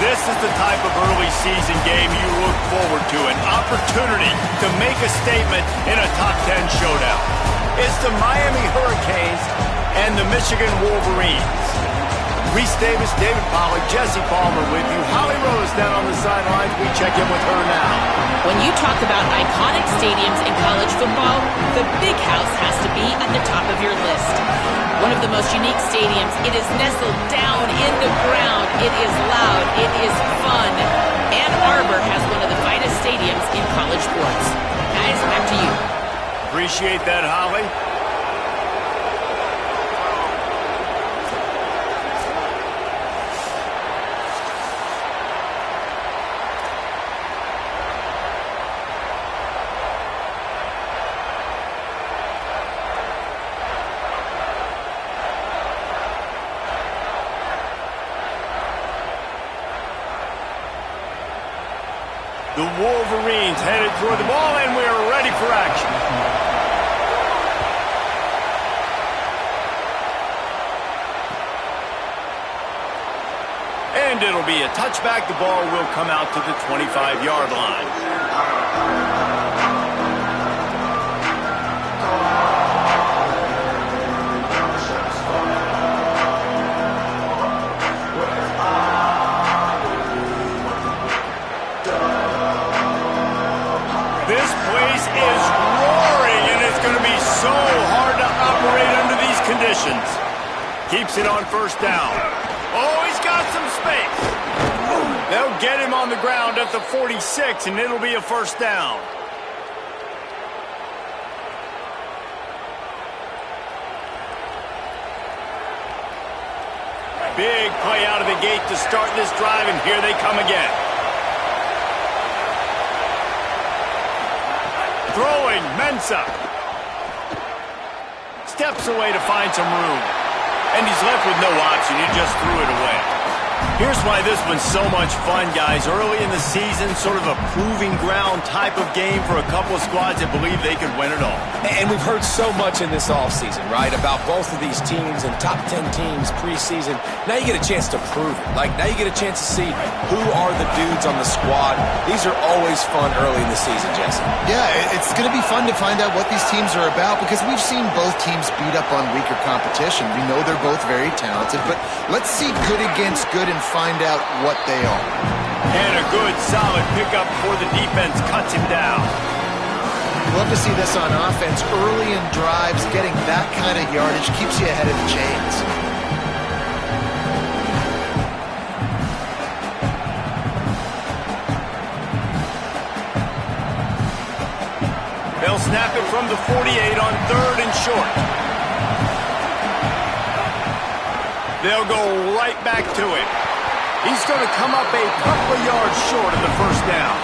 This is the type of early season game you look forward to, an opportunity to make a statement in a top 10 showdown. It's the Miami Hurricanes and the Michigan Wolverines. Reese Davis, David Pollack, Jesse Palmer with you. Holly Rose down on the sidelines. We check in with her now. When you talk about iconic stadiums in college football, the Big House has to be at the top of your list. One of the most unique stadiums. It is nestled down in the ground. It is loud. It is fun. Ann Arbor has one of the finest stadiums in college sports. Guys, back to you. Appreciate that, Holly. The Wolverines headed toward the ball, and we're ready for action. And it'll be a touchback. The ball will come out to the 25-yard line. This place is roaring, and it's going to be so hard to operate under these conditions. Keeps it on first down. Oh, he's got some space. They'll get him on the ground at the 46, and it'll be a first down. Big play out of the gate to start this drive, and here they come again. Throwing, Mensah. Steps away to find some room. And he's left with no option. He just threw it away. Here's why this one's so much fun, guys. Early in the season, sort of a proving ground type of game for a couple of squads that believe they could win it all. And we've heard so much in this offseason, right, about both of these teams and top 10 teams preseason. Now you get a chance to prove it. Like, now you get a chance to see who are the dudes on the squad. These are always fun early in the season, Jesse. Yeah, it's going to be fun to find out what these teams are about because we've seen both teams beat up on weaker competition. We know they're both very talented, but let's see good against good and find out what they are. And a good, solid pickup before the defense cuts him down. Love to see this on offense. Early in drives, getting that kind of yardage keeps you ahead of the chains. They'll snap it from the 48 on 3rd and short. They'll go right back to him. He's going to come up a couple of yards short of the first down.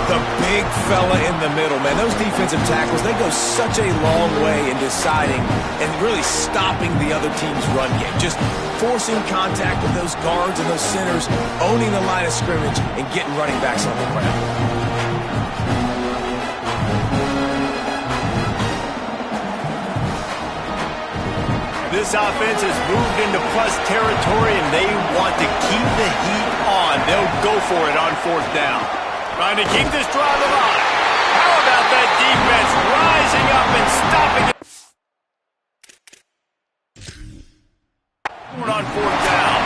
The big fella in the middle, man. Those defensive tackles, they go such a long way in deciding and really stopping the other team's run game. Just forcing contact with those guards and those centers, owning the line of scrimmage, and getting running backs on the ground. This offense has moved into plus territory, and they want to keep the heat on. They'll go for it on 4th down. Trying to keep this drive alive. How about that defense rising up and stopping it? On 4th down.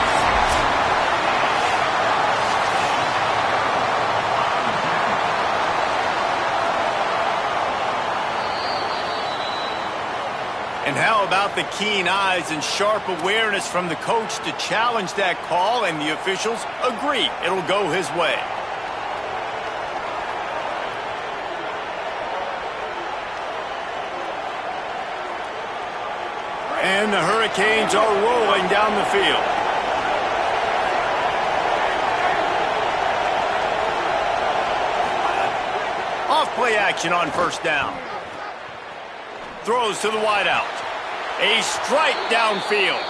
And how about the keen eyes and sharp awareness from the coach to challenge that call, and the officials agree it'll go his way. And the Hurricanes are rolling down the field. Off play action on first down. Throws to the wideout. A strike downfield.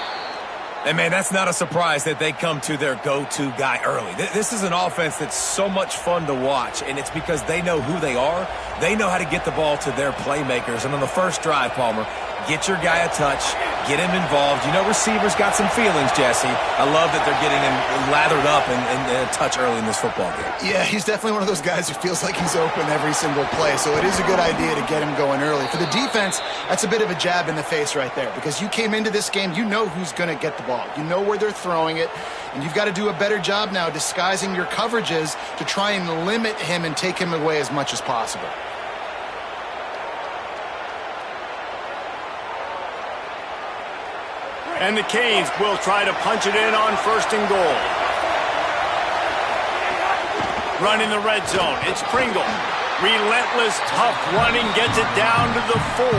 And, man, that's not a surprise that they come to their go-to guy early. This is an offense that's so much fun to watch, and it's because they know who they are. They know how to get the ball to their playmakers. And on the first drive, Palmer, Get your guy a touch. Get him involved. You know receivers got some feelings, Jesse. I love that they're getting him lathered up and a touch early in this football game. Yeah, he's definitely one of those guys who feels like he's open every single play, so it is a good idea to get him going early. For the defense, that's a bit of a jab in the face right there, because you came into this game, you know who's going to get the ball. You know where they're throwing it, and you've got to do a better job now disguising your coverages to try and limit him and take him away as much as possible. And the Canes will try to punch it in on 1st and goal. Run in the red zone. It's Pringle. Relentless, tough running. Gets it down to the 4.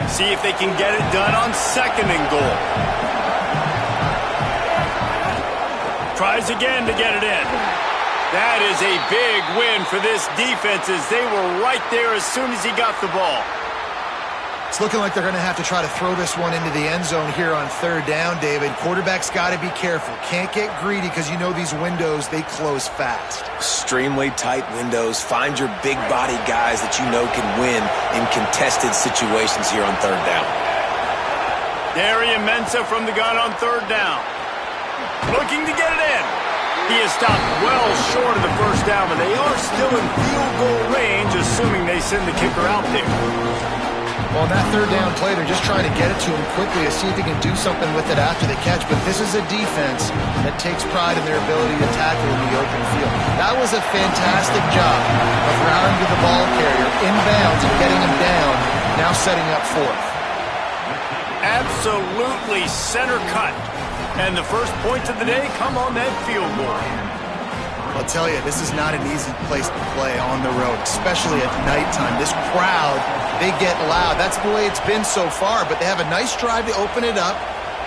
See if they can get it done on 2nd and goal. Tries again to get it in. That is a big win for this defense, as they were right there as soon as he got the ball. It's looking like they're going to have to try to throw this one into the end zone here on 3rd down, David. Quarterback's got to be careful. Can't get greedy, because you know these windows, they close fast. Extremely tight windows. Find your big body guys that you know can win in contested situations here on 3rd down. Darian Mensah from the gun on 3rd down. Looking to get it in. He is stopped well short of the 1st down, but they are still in field goal range, assuming they send the kicker out there. Well, on that 3rd down play, they're just trying to get it to him quickly to see if they can do something with it after the catch. But this is a defense that takes pride in their ability to tackle in the open field. That was a fantastic job of routing to the ball carrier, inbounds, and getting him down, now setting up 4th. Absolutely center cut. And the first points of the day come on that field goal. I'll tell you, this is not an easy place to play on the road, especially at nighttime. This crowd, they get loud. That's the way it's been so far, but they have a nice drive to open it up.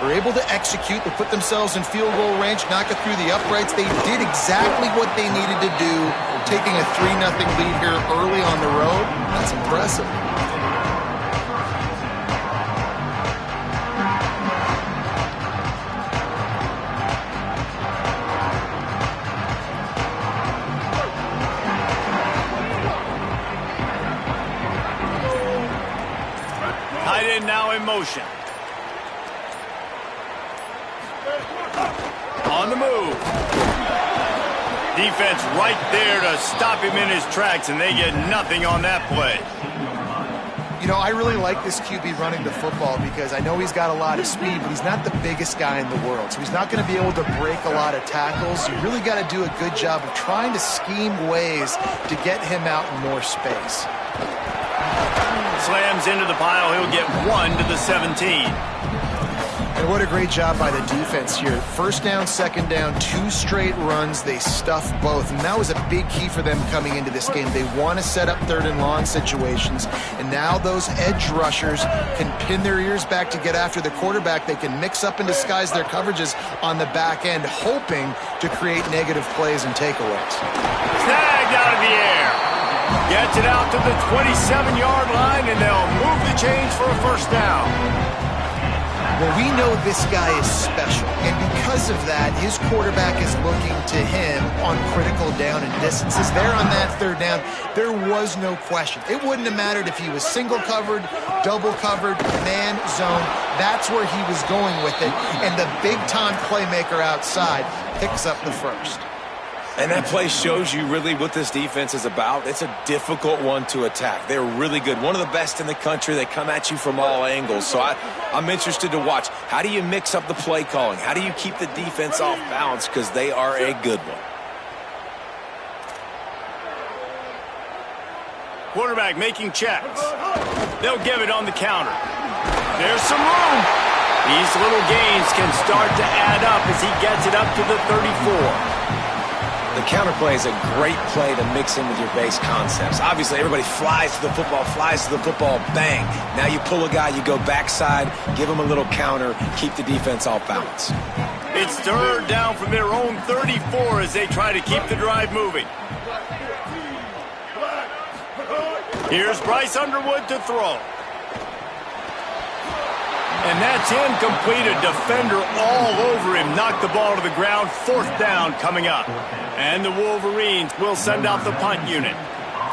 They're able to execute. They put themselves in field goal range, knock it through the uprights. They did exactly what they needed to do, taking a 3-0 lead here early on the road. That's impressive. Now in motion. On the move. Defense right there to stop him in his tracks, and they get nothing on that play. You know, I really like this QB running the football, because I know he's got a lot of speed, but he's not the biggest guy in the world. So he's not going to be able to break a lot of tackles. You really got to do a good job of trying to scheme ways to get him out in more space. Slams into the pile. He'll get 1 to the 17. And what a great job by the defense here. 1st down, 2nd down, 2 straight runs. They stuffed both, and that was a big key for them coming into this game. They want to set up 3rd and long situations, and now those edge rushers can pin their ears back to get after the quarterback. They can mix up and disguise their coverages on the back end, hoping to create negative plays and takeaways. Snagged out of the air. Gets it out to the 27-yard line, and they'll move the chains for a 1st down. Well, we know this guy is special, and because of that, his quarterback is looking to him on critical down and distances. There on that 3rd down, there was no question. It wouldn't have mattered if he was single covered, double covered, man zone. That's where he was going with it, and the big-time playmaker outside picks up the 1st. And that play shows you really what this defense is about. It's a difficult one to attack. They're really good. One of the best in the country. They come at you from all angles. So I'm interested to watch. How do you mix up the play calling? How do you keep the defense off balance? Because they are a good one. Quarterback making checks. They'll give it on the counter. There's some room. These little gains can start to add up as he gets it up to the 34. The counter play is a great play to mix in with your base concepts. Obviously, everybody flies to the football, bang. Now you pull a guy, you go backside, give him a little counter, keep the defense off balance. It's 3rd down from their own 34 as they try to keep the drive moving. Here's Bryce Underwood to throw. And that's incomplete. A defender all over him. Knocked the ball to the ground. 4th down coming up. And the Wolverines will send out the punt unit.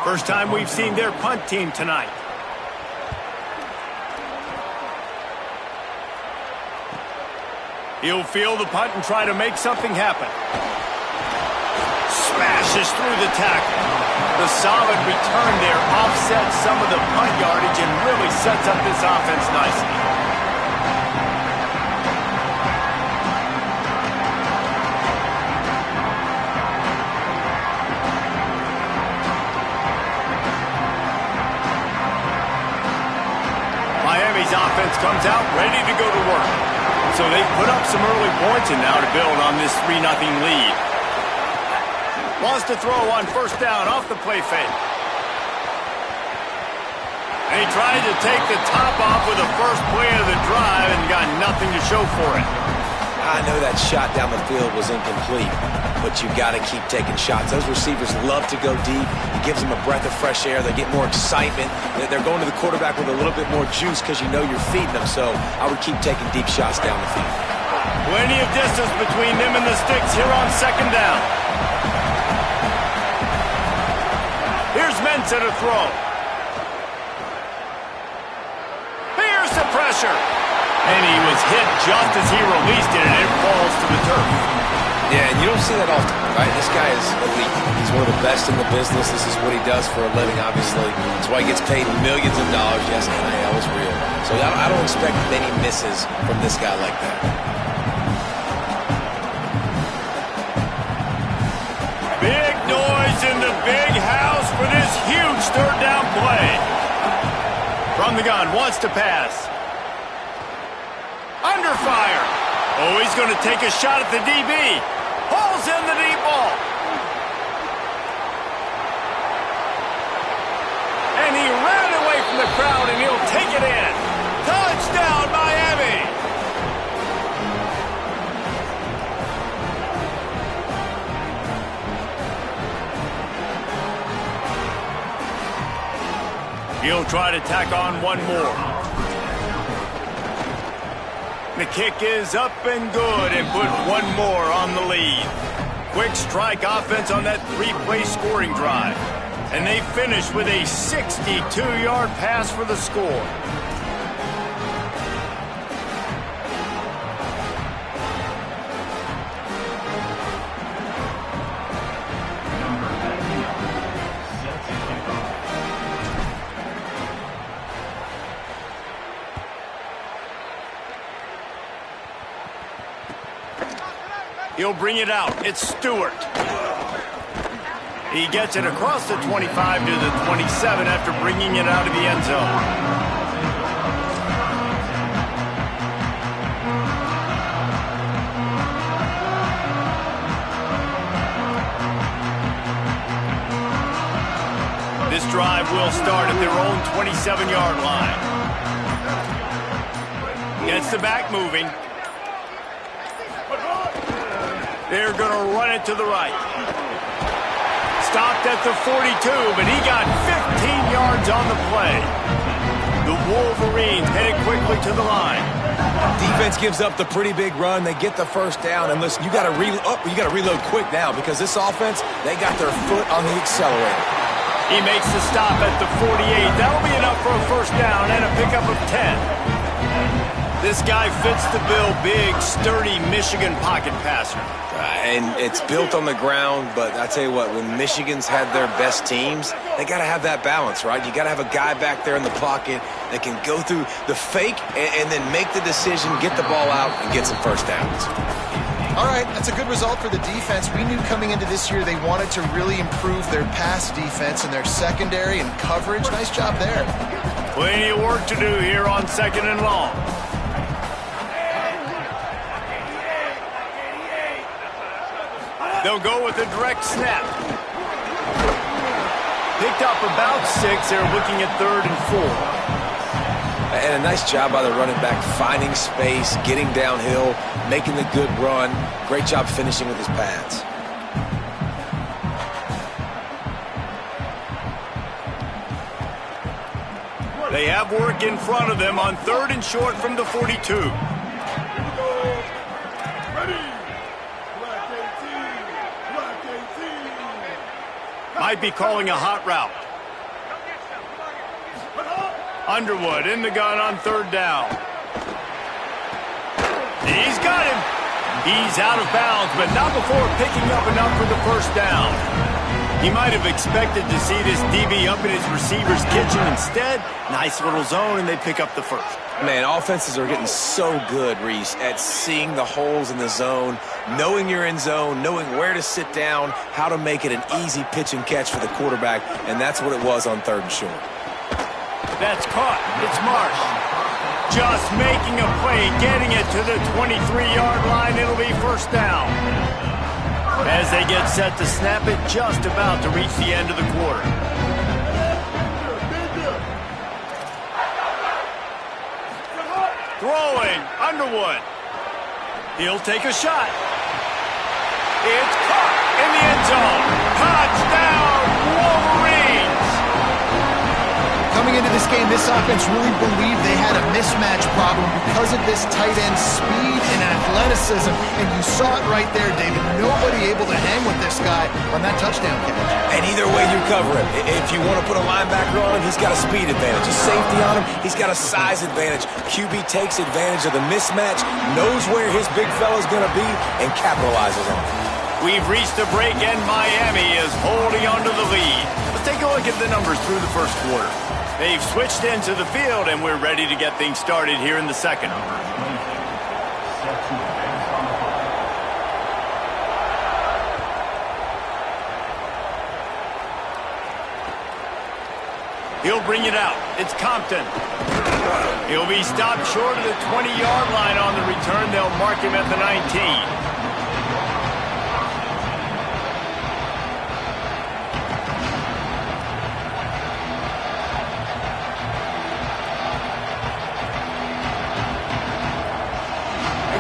First time we've seen their punt team tonight. He'll field the punt and try to make something happen. Smashes through the tackle. The solid return there offsets some of the punt yardage and really sets up this offense nicely. Miami's offense comes out ready to go to work. So they've put up some early points and now to build on this 3-0 lead. Wants to throw on 1st down off the play fake. And he tried to take the top off with the first play of the drive and got nothing to show for it. I know that shot down the field was incomplete, but you've got to keep taking shots. Those receivers love to go deep. It gives them a breath of fresh air. They get more excitement. They're going to the quarterback with a little bit more juice because you know you're feeding them. So I would keep taking deep shots down the field. Plenty of distance between them and the sticks here on 2nd down. Here's Mensah to throw. Here's the pressure. And he was hit just as he released it, and it falls to the turf. Yeah, and you don't see that often, right? This guy is elite. He's one of the best in the business. This is what he does for a living, obviously. That's why he gets paid millions of dollars. Yes, NIL is real. So I don't expect many misses from this guy like that. Big noise in the big house for this huge 3rd down play. From the gun, wants to pass. Under fire. Oh, he's going to take a shot at the DB. Pulls in the deep ball. And he ran away from the crowd, and he'll take it in. Touchdown, Miami. He'll try to tack on one more. The kick is up and good and put one more on the lead. Quick strike offense on that 3-play scoring drive. And they finish with a 62-yard pass for the score. He'll bring it out. It's Stewart. He gets it across the 25 to the 27 after bringing it out of the end zone. This drive will start at their own 27-yard line. Gets the back moving. They're going to run it to the right. Stopped at the 42, but he got 15 yards on the play. The Wolverines headed quickly to the line. Defense gives up the pretty big run. They get the 1st down, and listen, you got to reload quick now because this offense, they got their foot on the accelerator. He makes the stop at the 48. That'll be enough for a 1st down and a pickup of 10. This guy fits the bill. Big, sturdy Michigan pocket passer. And it's built on the ground, but I tell you what, when Michigan's had their best teams, they got to have that balance, right? You got to have a guy back there in the pocket that can go through the fake and then make the decision, get the ball out, and get some 1st downs. All right, that's a good result for the defense. We knew coming into this year they wanted to really improve their pass defense and their secondary and coverage. Nice job there. Plenty of work to do here on 2nd and long. They'll go with a direct snap. Picked up about 6. They're looking at 3rd and 4. And a nice job by the running back, finding space, getting downhill, making the good run. Great job finishing with his pads. They have work in front of them on 3rd and short from the 42. Might be calling a hot route. Underwood in the gun on 3rd down. He's got him. He's out of bounds, but not before picking up enough for the 1st down. He might have expected to see this DB up in his receiver's kitchen. Instead, nice little zone, and they pick up the 1st. Man, offenses are getting so good, Reese, at seeing the holes in the zone, knowing you're in zone, knowing where to sit down, how to make it an easy pitch and catch for the quarterback, and that's what it was on 3rd and short. That's caught. It's Marsh. Just making a play, getting it to the 23-yard line. It'll be 1st down. As they get set to snap it, just about to reach the end of the quarter. Throwing, Underwood. He'll take a shot. It's caught in the end zone. Touchdown, Wolverines! Coming into this game, this offense really believed they had a mismatch problem because of this tight end speed and athleticism. And you saw it right there, David. Nobody able to hang with this guy on that touchdown catch. And either way you cover him. If you want to put a linebacker on him, he's got a speed advantage. A safety on him, he's got a size advantage. QB takes advantage of the mismatch, knows where his big fella's going to be, and capitalizes on it. We've reached a break, and Miami is holding on to the lead. Let's take a look at the numbers through the 1st quarter. They've switched into the field, and we're ready to get things started here in the 2nd. He'll bring it out. It's Compton. He'll be stopped short of the 20-yard line on the return. They'll mark him at the 19.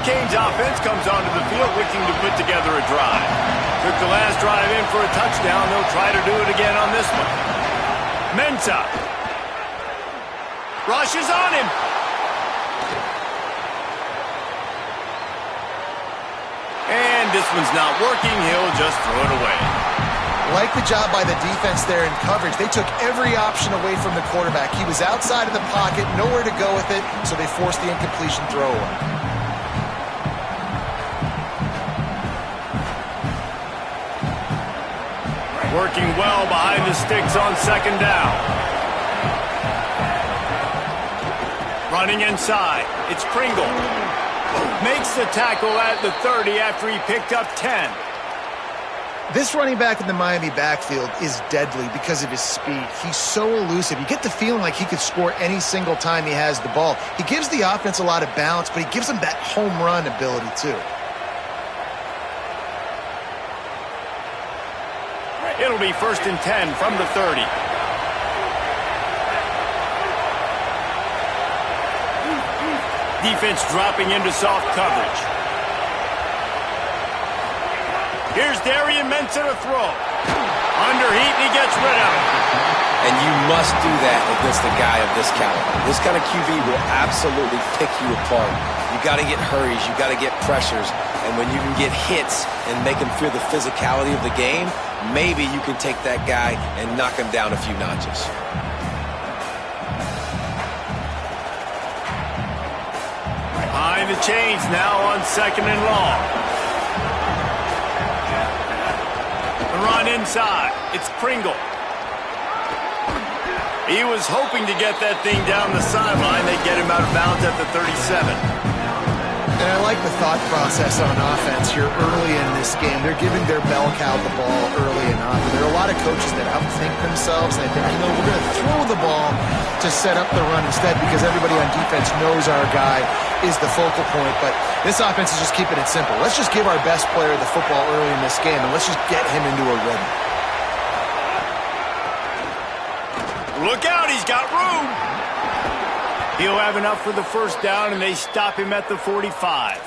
Canes offense comes onto the field looking to put together a drive. Took the last drive in for a touchdown. They'll try to do it again on this one. Mensah. Rushes on him. And this one's not working. He'll just throw it away. Like the job by the defense there in coverage. They took every option away from the quarterback. He was outside of the pocket, nowhere to go with it, so they forced the incompletion throw away. Working well behind the sticks on 2nd down. Running inside. It's Pringle. Makes the tackle at the 30 after he picked up 10. This running back in the Miami backfield is deadly because of his speed. He's so elusive. You get the feeling like he could score any single time he has the ball. He gives the offense a lot of balance, but he gives them that home run ability too. It'll be 1st and 10 from the 30. Defense dropping into soft coverage. Here's Darian Mensah to throw. Under heat, and he gets rid of it. And you must do that against a guy of this caliber. This kind of QB will absolutely pick you apart. You got to get hurries. You got to get pressures. And when you can get hits and make him feel the physicality of the game, maybe you can take that guy and knock him down a few notches. Behind the chains now on 2nd and long. The run inside. It's Pringle. He was hoping to get that thing down the sideline. They get him out of bounds at the 37. And I like the thought process on offense here early in this game. They're giving their bell cow the ball early enough. And there are a lot of coaches that outthink themselves. And they think, we're going to throw the ball to set up the run instead because everybody on defense knows our guy is the focal point. But this offense is just keeping it simple. Let's just give our best player the football early in this game, and let's just get him into a rhythm. Look out, he's got room. He'll have enough for the 1st down, and they stop him at the 45.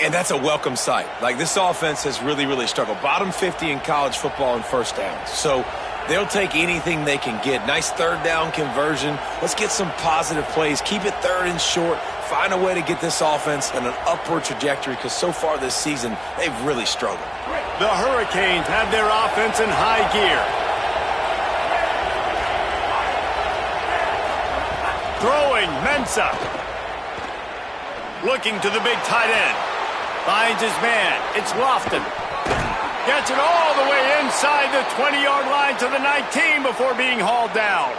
And that's a welcome sight. Like, this offense has really, really struggled. Bottom 50 in college football in 1st downs. So They'll take anything they can get. Nice third down conversion. Let's get some positive plays. Keep it third and short. Find a way to get this offense in an upward trajectory because so far this season, they've really struggled. The Hurricanes have their offense in high gear. Throwing, Mensah. Looking to the big tight end. Finds his man. It's Lofton. Gets it all the way inside the 20-yard line to the 19 before being hauled down.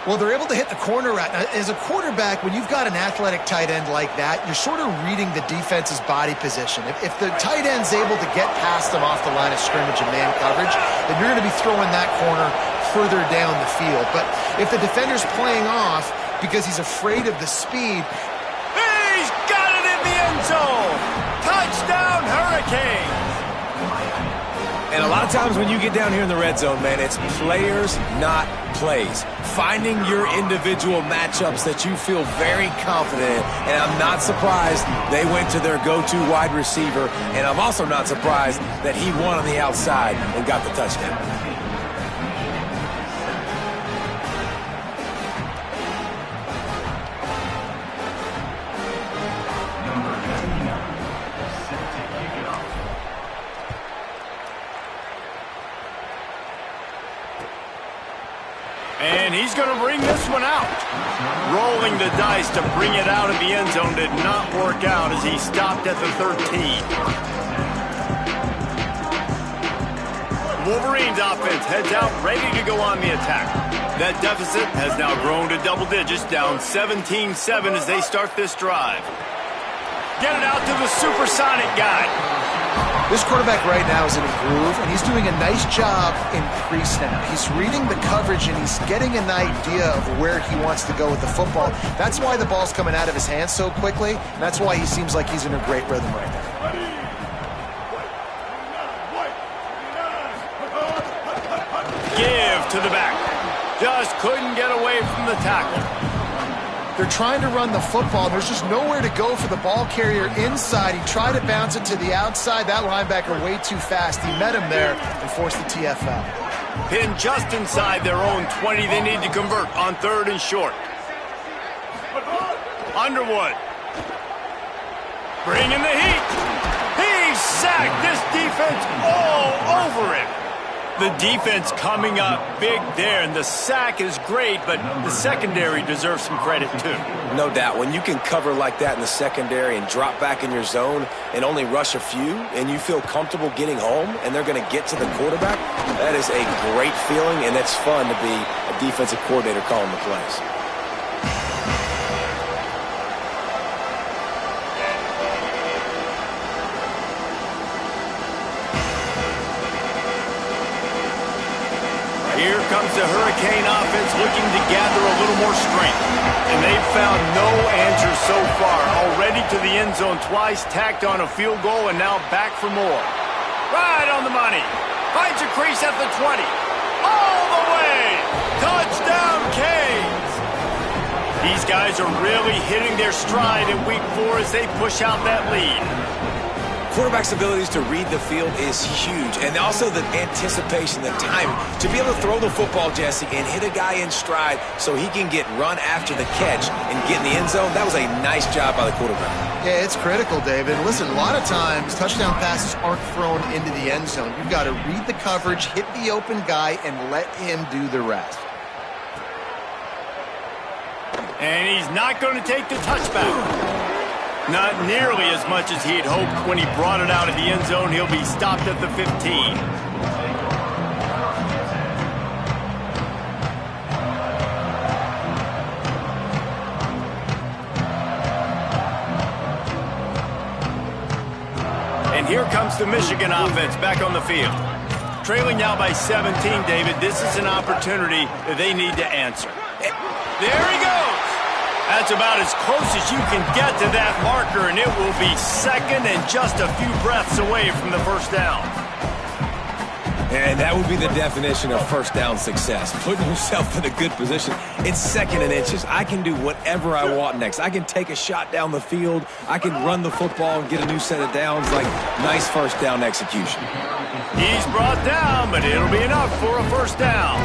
Well, they're able to hit the corner route. Now, as a quarterback, when you've got an athletic tight end like that, you're sort of reading the defense's body position. If the tight end's able to get past them off the line of scrimmage and man coverage, then you're going to be throwing that corner further down the field. But if the defender's playing off because he's afraid of the speed, he's got it in the end zone. Touchdown, Hurricanes. And a lot of times when you get down here in the red zone, man, it's players, not plays. Finding your individual matchups that you feel very confident in. And I'm not surprised they went to their go-to wide receiver. And I'm also not surprised that he won on the outside and got the touchdown. And he's going to bring this one out. Rolling the dice to bring it out of the end zone did not work out as he stopped at the 13. Wolverines offense heads out, ready to go on the attack. That deficit has now grown to double digits, down 17-7 as they start this drive. Get it out to the supersonic guy. this quarterback right now is in a groove, and he's doing a nice job in pre-snap. He's reading the coverage, and he's getting an idea of where he wants to go with the football. That's why the ball's coming out of his hands so quickly, and that's why he seems like he's in a great rhythm right now. Give to the back. Just couldn't get away from the tackle. They're trying to run the football. There's just nowhere to go for the ball carrier inside. He tried to bounce it to the outside. That linebacker way too fast. He met him there and forced the TFL. Pinned just inside their own 20. They need to convert on 3rd and short. Underwood. Bringing the heat. He's sacked. This defense all over him. The defense coming up big there, and the sack is great, but the secondary deserves some credit too. No doubt. When you can cover like that in the secondary and drop back in your zone and only rush a few, and you feel comfortable getting home, and they're going to get to the quarterback, that is a great feeling, and it's fun to be a defensive coordinator calling the plays. Here comes the Hurricane offense looking to gather a little more strength. And they've found no answers so far. Already to the end zone twice, tacked on a field goal, and now back for more. Right on the money. Finds a crease at the 20. All the way. Touchdown, Canes. These guys are really hitting their stride in week 4 as they push out that lead. Quarterback's abilities to read the field is huge, and also the anticipation, the timing. To be able to throw the football, Jesse, and hit a guy in stride so he can get run after the catch and get in the end zone, that was a nice job by the quarterback. Yeah, it's critical, David. Listen, a lot of times touchdown passes aren't thrown into the end zone. You've got to read the coverage, hit the open guy, and let him do the rest. And he's not going to take the touchback. Not nearly as much as he'd hoped when he brought it out of the end zone. He'll be stopped at the 15. And here comes the Michigan offense back on the field. Trailing now by 17, David. This is an opportunity that they need to answer. There he goes. That's about as close as you can get to that marker, and it will be second and just a few breaths away from the first down. And that would be the definition of first down success, putting yourself in a good position. It's 2nd and inches. I can do whatever I want next. I can take a shot down the field. I can run the football and get a new set of downs. Like, nice first down execution. He's brought down, but it'll be enough for a first down.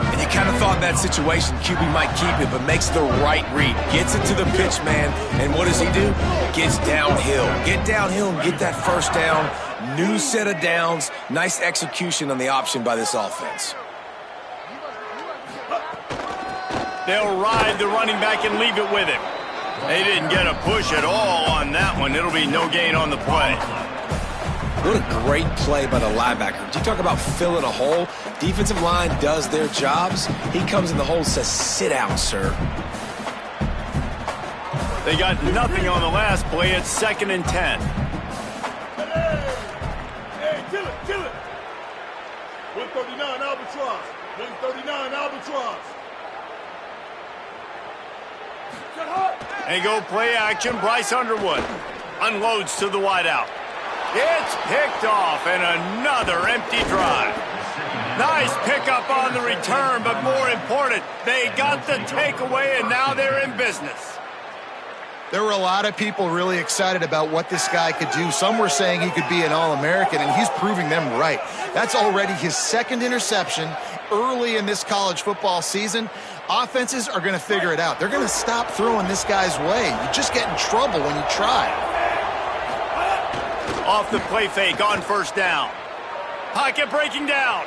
And you kind of thought in that situation QB might keep it, but makes the right read. Gets it to the pitch man, and what does he do? Gets downhill. Get downhill and get that first down. New set of downs. Nice execution on the option by this offense. They'll ride the running back and leave it with him. They didn't get a push at all on that one. It'll be no gain on the play. What a great play by the linebacker. You talk about filling a hole. Defensive line does their jobs. He comes in the hole and says, sit down, sir. They got nothing on the last play. It's 2nd and 10. Hey, kill it. 139 Albatross. 139 Albatross. They go play action. Bryce Underwood unloads to the wideout. It's picked off, and another empty drive. Nice pickup on the return, but more important, they got the takeaway, and now they're in business. There were a lot of people really excited about what this guy could do. Some were saying he could be an All-American, and he's proving them right. That's already his 2nd interception early in this college football season. Offenses are going to figure it out. They're going to stop throwing this guy's way. You just get in trouble when you try. Off the play fake on first down. Pocket breaking down.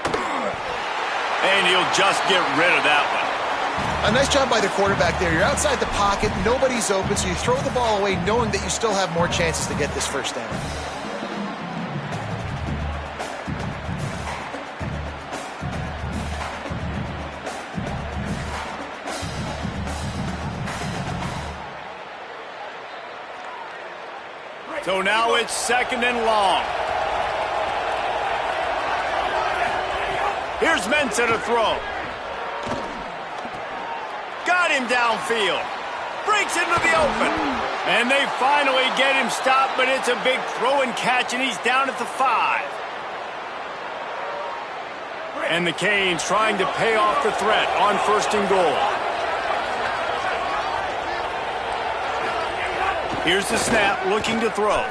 And he'll just get rid of that one. A nice job by the quarterback there. You're outside the pocket, nobody's open, so you throw the ball away knowing that you still have more chances to get this first down. So now it's 2nd and long. Here's Mensah to throw. Got him downfield. Breaks into the open. And they finally get him stopped, but it's a big throw and catch, and he's down at the 5. And the Canes trying to pay off the threat on 1st and goal. Here's the snap, looking to throw.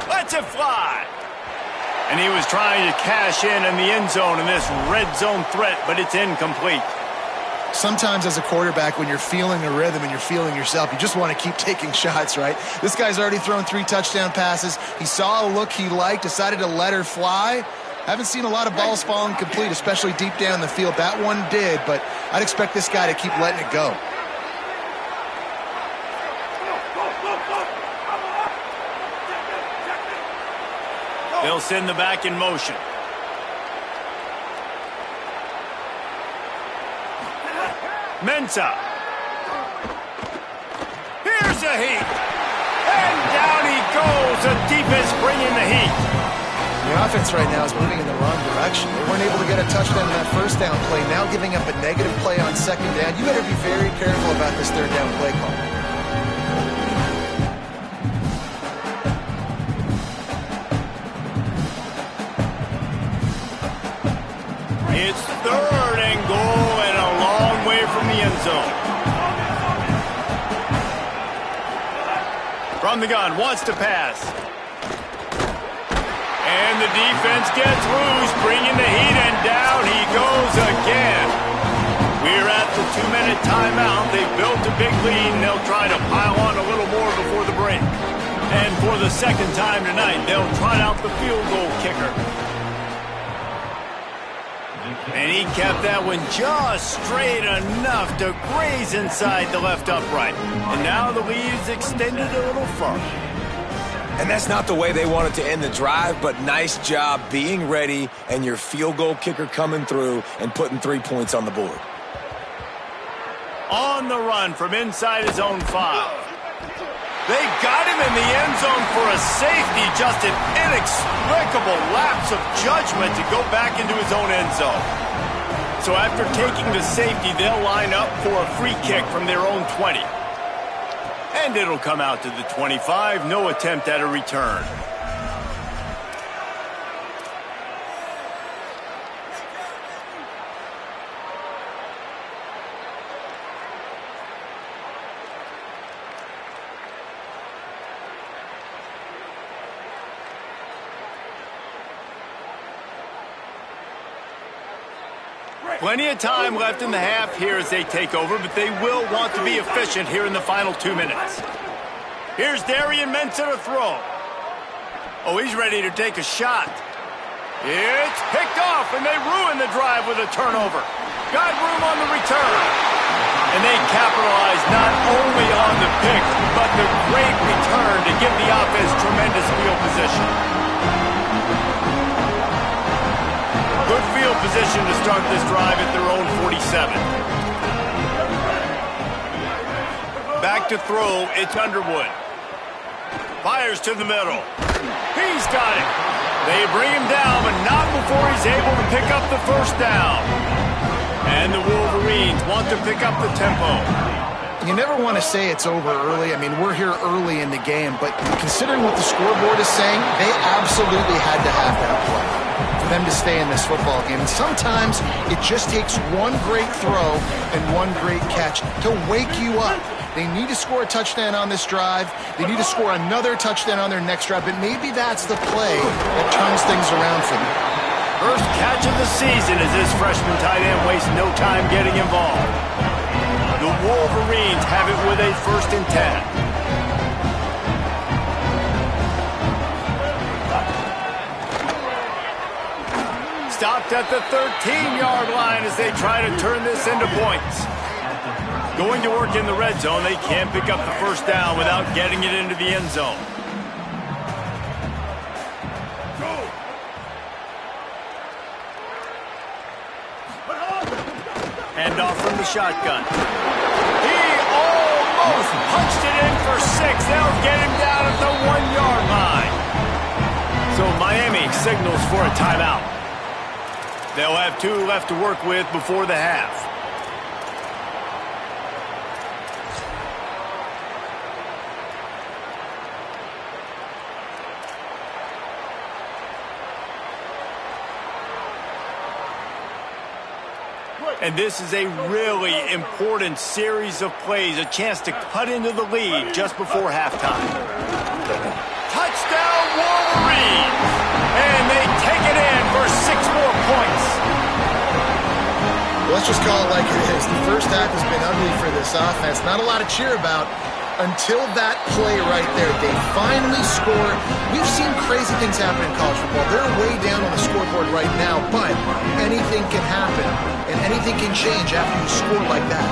Lets it fly. And he was trying to cash in the end zone in this red zone threat, but it's incomplete. Sometimes as a quarterback, when you're feeling the rhythm and you're feeling yourself, you just want to keep taking shots, right? This guy's already thrown 3 touchdown passes. He saw a look he liked, decided to let her fly. Haven't seen a lot of balls fall incomplete, especially deep down the field. That one did, but I'd expect this guy to keep letting it go. They'll send the back in motion. Mensah. Here's a heat. And down he goes. The defense bringing the heat. The offense right now is moving in the wrong direction. They weren't able to get a touchdown in that first down play. Now giving up a negative play on 2nd down. You better be very careful about this 3rd down play call. It's 3rd and goal and a long way from the end zone. From the gun, wants to pass. And the defense gets loose, bringing the heat, and down he goes again. We're at the 2-minute timeout. They built a big lead, and they'll try to pile on a little more before the break. And for the 2nd time tonight, they'll trot out the field goal kicker. And he kept that one just straight enough to graze inside the left upright. And now the lead's extended a little further. And that's not the way they wanted to end the drive, but nice job being ready and your field goal kicker coming through and putting 3 points on the board. On the run from inside his own 5. They got him in the end zone for a safety, just an inexplicable lapse of judgment to go back into his own end zone. So after taking the safety, they'll line up for a free kick from their own 20. And it'll come out to the 25, no attempt at a return. Plenty of time left in the half here as they take over, but they will want to be efficient here in the final 2 minutes. Here's Darian Mensah to throw. Oh, he's ready to take a shot. It's picked off, and they ruin the drive with a turnover. Got room on the return. And they capitalize not only on the pick, but the great return to give the offense tremendous field position. Good field position to start this drive at their own 47. Back to throw, it's Underwood. Fires to the middle. He's got it. They bring him down, but not before he's able to pick up the first down. And the Wolverines want to pick up the tempo. You never want to say it's over early. I mean, we're here early in the game, but considering what the scoreboard is saying, they absolutely had to have that play for them to stay in this football game. And sometimes it just takes one great throw and one great catch to wake you up. They need to score a touchdown on this drive. They need to score another touchdown on their next drive, but maybe that's the play that turns things around for them. First catch of the season as this freshman tight end wastes no time getting involved. The Wolverines have it with a 1st and 10. Stopped at the 13-yard line as they try to turn this into points. Going to work in the red zone, they can't pick up the first down without getting it into the end zone. Handoff from the shotgun. He almost punched it in for 6. They'll get him down at the 1-yard line. So Miami signals for a timeout. They'll have 2 left to work with before the half. And this is a really important series of plays, a chance to cut into the lead just before halftime. Touchdown, Wolverines! And they take it in for 6 more points. Let's just call it like it is. The first half has been ugly for this offense. Not a lot to cheer about until that play right there. They finally score. We've seen crazy things happen in college football. They're way down on the scoreboard right now, but anything can happen, and anything can change after you score like that.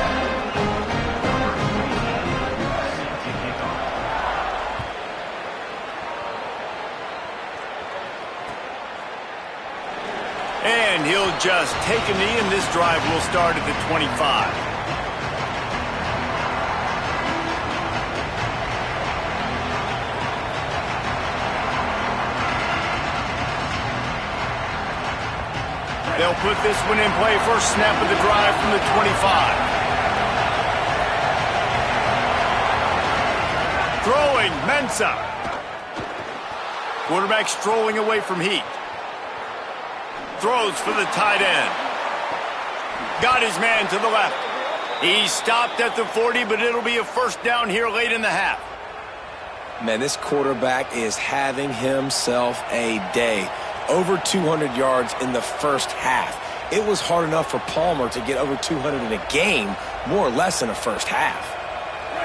And he'll just take a knee, and this drive will start at the 25. They'll put this one in play. First snap of the drive from the 25. Throwing, Mensah. Quarterback strolling away from heat. Throws for the tight end. Got his man to the left. He stopped at the 40, but it'll be a first down here late in the half. Man, this quarterback is having himself a day. Over 200 yards in the first half. It was hard enough for Palmer to get over 200 in a game, more or less in the first half.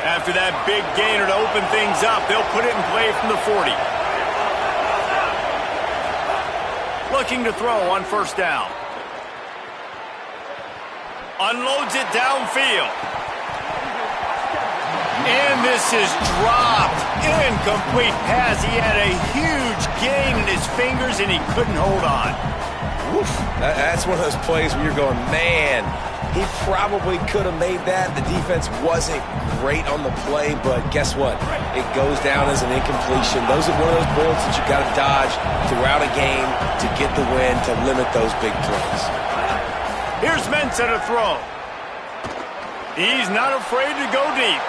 After that big gainer to open things up, they'll put it in play from the 40. Looking to throw on first down. Unloads it downfield. And this is dropped. Incomplete pass. He had a huge gain in his fingers, and he couldn't hold on. Oof. That's one of those plays where you're going, man, he probably could have made that. The defense wasn't great on the play, but guess what? It goes down as an incompletion. Those are one of those bullets that you got to dodge throughout a game to get the win, to limit those big plays. Here's Mensah to throw. He's not afraid to go deep.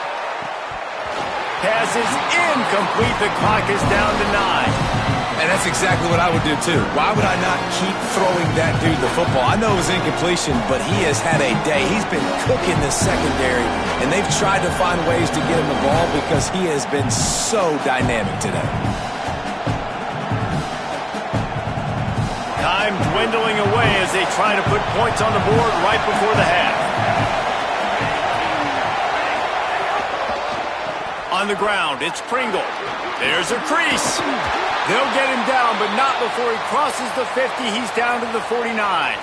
Pass is incomplete. The clock is down to 9. And that's exactly what I would do, too. Why would I not keep throwing that dude the football? I know it was incompletion, but he has had a day. He's been cooking this secondary, and they've tried to find ways to get him the ball because he has been so dynamic today. Time dwindling away as they try to put points on the board right before the half. On the ground, it's Pringle. There's a crease. They'll get him down, but not before he crosses the 50. He's down to the 49.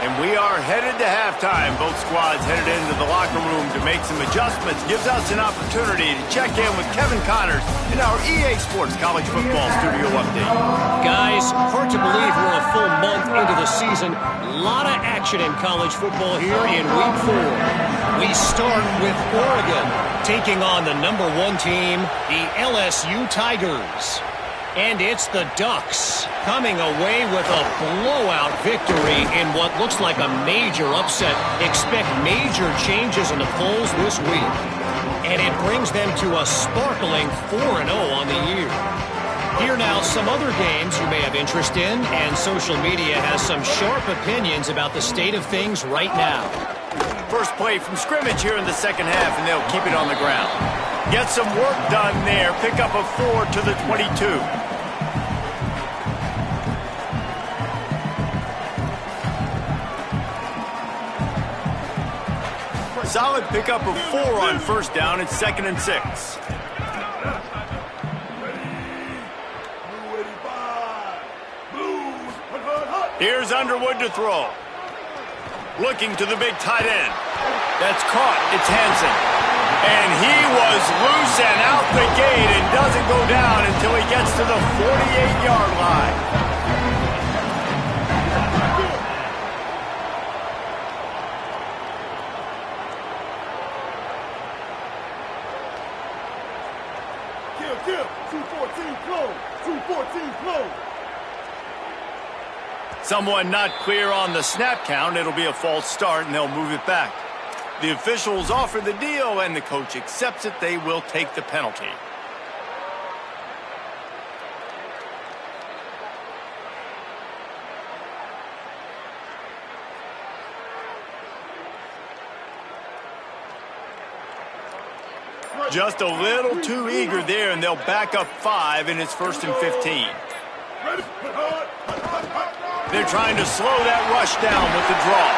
And we are headed to halftime. Both squads headed into the locker room to make some adjustments. Gives us an opportunity to check in with Kevin Connors in our EA Sports College Football Studio Update. Guys, hard to believe we're a full month into the season. A lot of action in college football here in Week 4. We start with Oregon taking on the #1 team, the LSU Tigers. And it's the Ducks coming away with a blowout victory in what looks like a major upset. Expect major changes in the polls this week. And it brings them to a sparkling 4-0 on the year. Here now, some other games you may have interest in, and social media has some sharp opinions about the state of things right now. First play from scrimmage here in the second half, and they'll keep it on the ground. Get some work done there. Pick up a 4 to the 22. Solid pickup of 4 on first down. It's 2nd and 6. Here's Underwood to throw. Looking to the big tight end. That's caught. It's Hansen. And he was loose and out the gate and doesn't go down until he gets to the 48-yard line. Kill. 214 close. 214 close. Someone not clear on the snap count. It'll be a false start, and they'll move it back. The officials offer the deal, and the coach accepts it. They will take the penalty. Just a little too eager there, and they'll back up 5, and it's 1st and 15. They're trying to slow that rush down with the draw.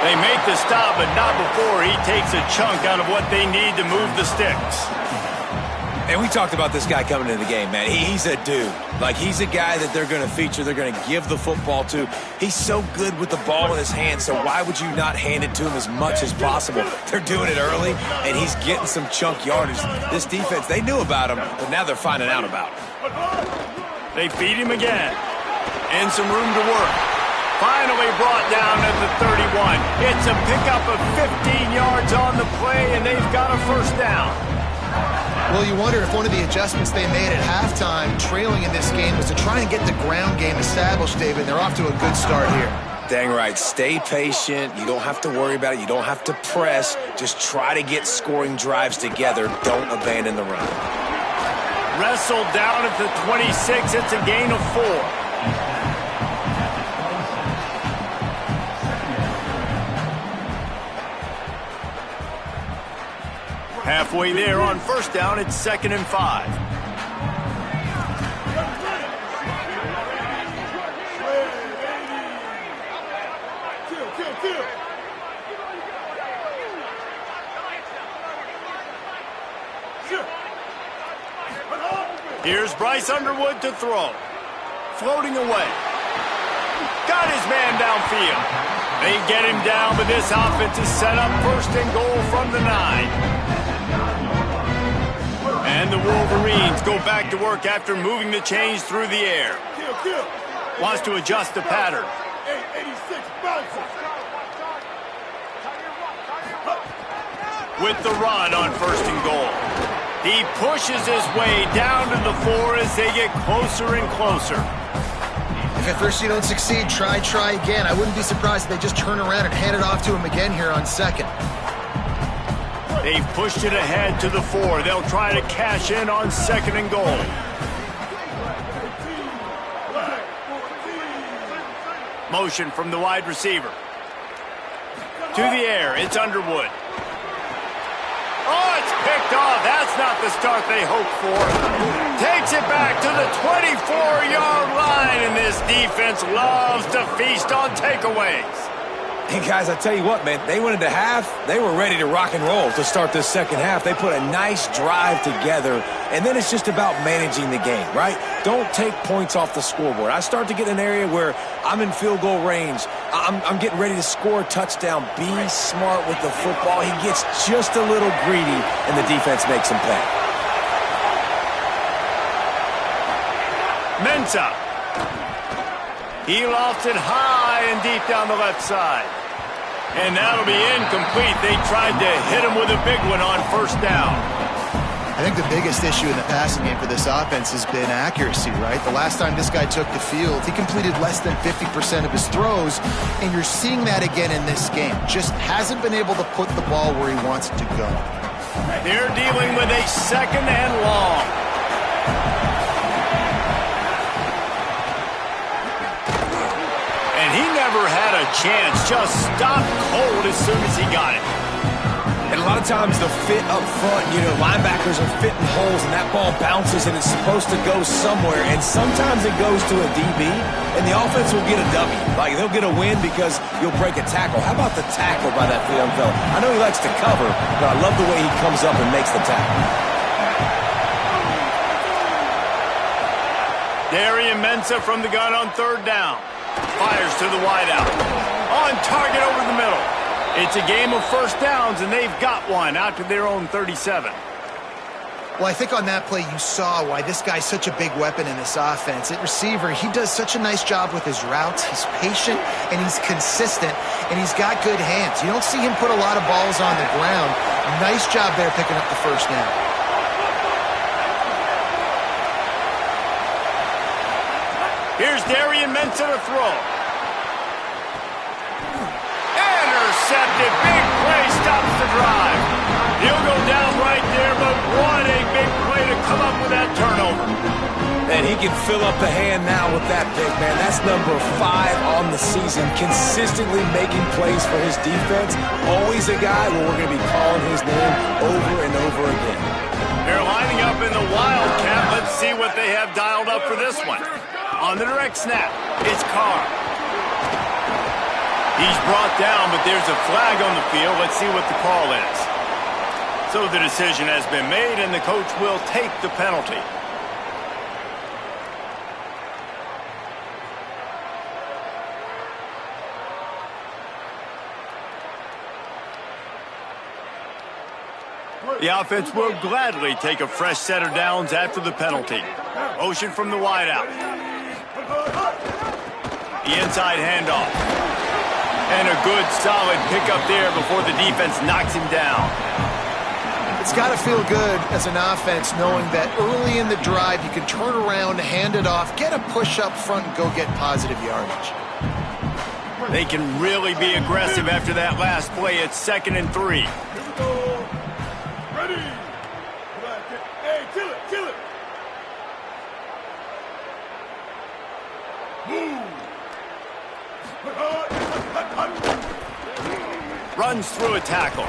They make the stop, but not before he takes a chunk out of what they need to move the sticks. And we talked about this guy coming into the game, man. He's a dude. Like, he's a guy that they're going to feature, they're going to give the football to. He's so good with the ball in his hand, so why would you not hand it to him as much as possible? They're doing it early, and he's getting some chunk yardage. This defense, they knew about him, but now they're finding out about him. They feed him again. And some room to work. Finally brought down at the 31. It's a pickup of 15 yards on the play, and they've got a first down. Well, you wonder if one of the adjustments they made at halftime, trailing in this game, was to try and get the ground game established, David. They're off to a good start here. Dang right. Stay patient. You don't have to worry about it. You don't have to press. Just try to get scoring drives together. Don't abandon the run. Wrestled down at the 26. It's a gain of 4. Halfway there on first down, it's 2nd and 5. Kill. Here's Bryce Underwood to throw. Floating away. Got his man downfield. They get him down, but this offense is set up 1st and goal from the 9. And the Wolverines go back to work after moving the chains through the air. Kill. Wants to adjust the pattern. 886 bounces. With the run on 1st and goal. He pushes his way down to the 4 as they get closer and closer. If at first you don't succeed, try again. I wouldn't be surprised if they just turn around and hand it off to him again here on 2nd. They've pushed it ahead to the 4. They'll try to cash in on 2nd and goal. Motion from the wide receiver. To the air, it's Underwood. Oh, it's picked off. That's not the start they hoped for. Takes it back to the 24-yard line, and this defense loves to feast on takeaways. Hey, guys, I tell you what, man, they went into half. They were ready to rock and roll to start this second half. They put a nice drive together, and then it's just about managing the game, right? Don't take points off the scoreboard. I start to get in an area where I'm in field goal range. I'm getting ready to score a touchdown. Be smart with the football. He gets just a little greedy, and the defense makes him pay. Mensah. He lofts it high and deep down the left side. And that'll be incomplete. They tried to hit him with a big one on 1st down. I think the biggest issue in the passing game for this offense has been accuracy, right? The last time this guy took the field, he completed less than 50% of his throws, and you're seeing that again in this game. Just hasn't been able to put the ball where he wants it to go. They're dealing with a 2nd and long. And he never had a chance, just stopped cold as soon as he got it. And a lot of times the fit up front, linebackers are fitting holes and that ball bounces and it's supposed to go somewhere. And sometimes it goes to a DB and the offense will get a W. Like they'll get a win because you'll break a tackle. How about the tackle by that young fella? I know he likes to cover, but I love the way he comes up and makes the tackle. Darian Mensah from the gun on 3rd down. Fires to the wideout. On target over the middle. It's a game of 1st downs, and they've got one out to their own 37. Well, I think on that play you saw why this guy's such a big weapon in this offense. At receiver, he does such a nice job with his routes. He's patient, and he's consistent, and he's got good hands. You don't see him put a lot of balls on the ground. Nice job there picking up the 1st down. Here's Darian Mensah to throw. Intercepted. Big play stops the drive. He'll go down right there, but what a big play to come up with that turnover. And he can fill up the hand now with that pick, man. That's number 5 on the season, consistently making plays for his defense. Always a guy where we're going to be calling his name over and over again. They're lining up in the Wildcat. Let's see what they have dialed up for this one. On the direct snap, it's Carr. He's brought down, but there's a flag on the field. Let's see what the call is. So the decision has been made, and the coach will take the penalty. The offense will gladly take a fresh set of downs after the penalty. Motion from the wideout. The inside handoff. And a good, solid pickup there before the defense knocks him down. It's got to feel good as an offense knowing that early in the drive you can turn around, hand it off, get a push up front, and go get positive yardage. They can really be aggressive after that last play. It's 2nd and 3. Ready. Hey, kill it, kill it. Move. Runs through a tackle.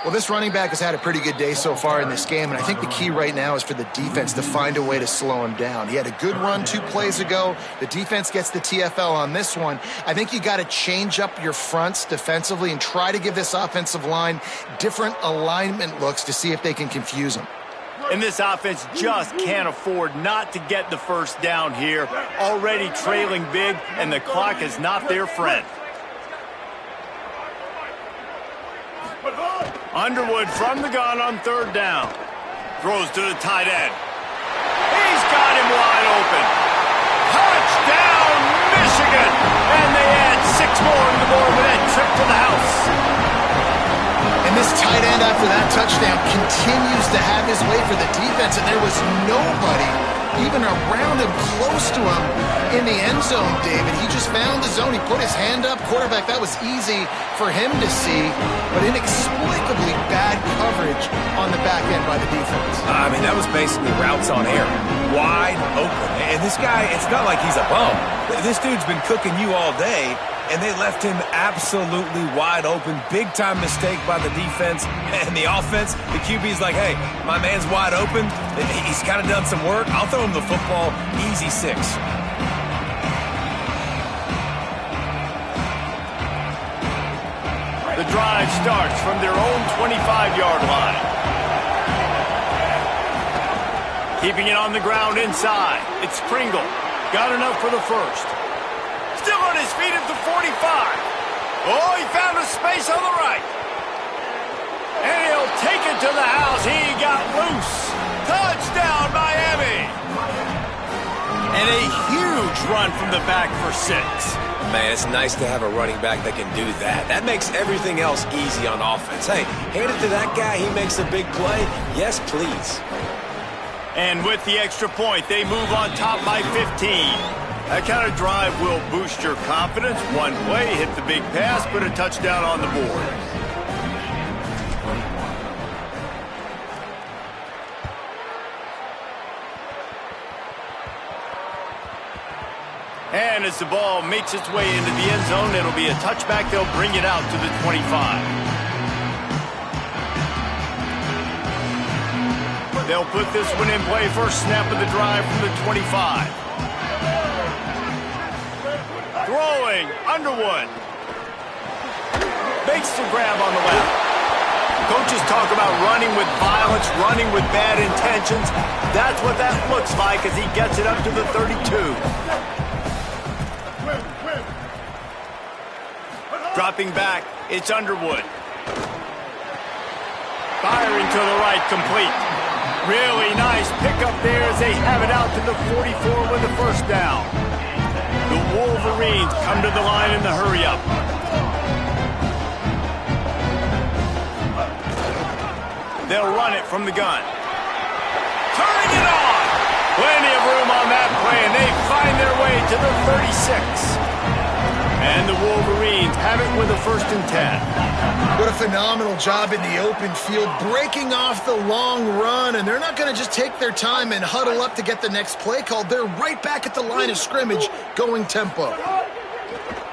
Well, this running back has had a pretty good day so far in this game, and I think the key right now is for the defense to find a way to slow him down. He had a good run 2 plays ago. The defense gets the TFL on this one. I think you got to change up your fronts defensively and try to give this offensive line different alignment looks to see if they can confuse him. And this offense just can't afford not to get the 1st down here. Already trailing big, and the clock is not their friend. Underwood from the gun on 3rd down. Throws to the tight end. He's got him wide open. Touchdown, Michigan! And they add 6 more on the board with that trip to the house. And this tight end after that touchdown continues to have his way for the defense, and there was nobody even around him, close to him in the end zone, David. He just found the zone. He put his hand up. Quarterback, that was easy for him to see, but inexplicably bad coverage on the back end by the defense. I mean, that was basically routes on air. Wide open. And this guy, it's not like he's a bum. This dude's been cooking you all day, and they left him absolutely wide open. Big-time mistake by the defense and the offense. The QB's like, hey, my man's wide open. He's kind of done some work. I'll throw him the football. Easy 6. The drive starts from their own 25-yard line. Keeping it on the ground inside. It's Pringle. Got enough for the first. Still on his feet at the 45. Oh, he found a space on the right. And he'll take it to the house. He got loose. Touchdown, Miami. And a huge run from the back for 6. Man, it's nice to have a running back that can do that. That makes everything else easy on offense. Hey, hand it to that guy. He makes a big play. Yes, please. And with the extra point, they move on top by 15. That kind of drive will boost your confidence. One play, hit the big pass, put a touchdown on the board. And as the ball makes its way into the end zone, it'll be a touchback. They'll bring it out to the 25. They'll put this one in play. First snap of the drive from the 25. Throwing, Underwood. Makes the grab on the left. Coaches talk about running with violence, running with bad intentions. That's what that looks like as he gets it up to the 32. Dropping back, it's Underwood. Firing to the right, complete. Really nice pickup there as they have it out to the 44 with the first down. The Wolverines come to the line in the hurry-up. They'll run it from the gun. Turning it on! Plenty of room on that play, and they find their way to the 36. And the Wolverines have it with a 1st and 10. What a phenomenal job in the open field, breaking off the long run, and they're not going to just take their time and huddle up to get the next play called. They're right back at the line of scrimmage, going tempo.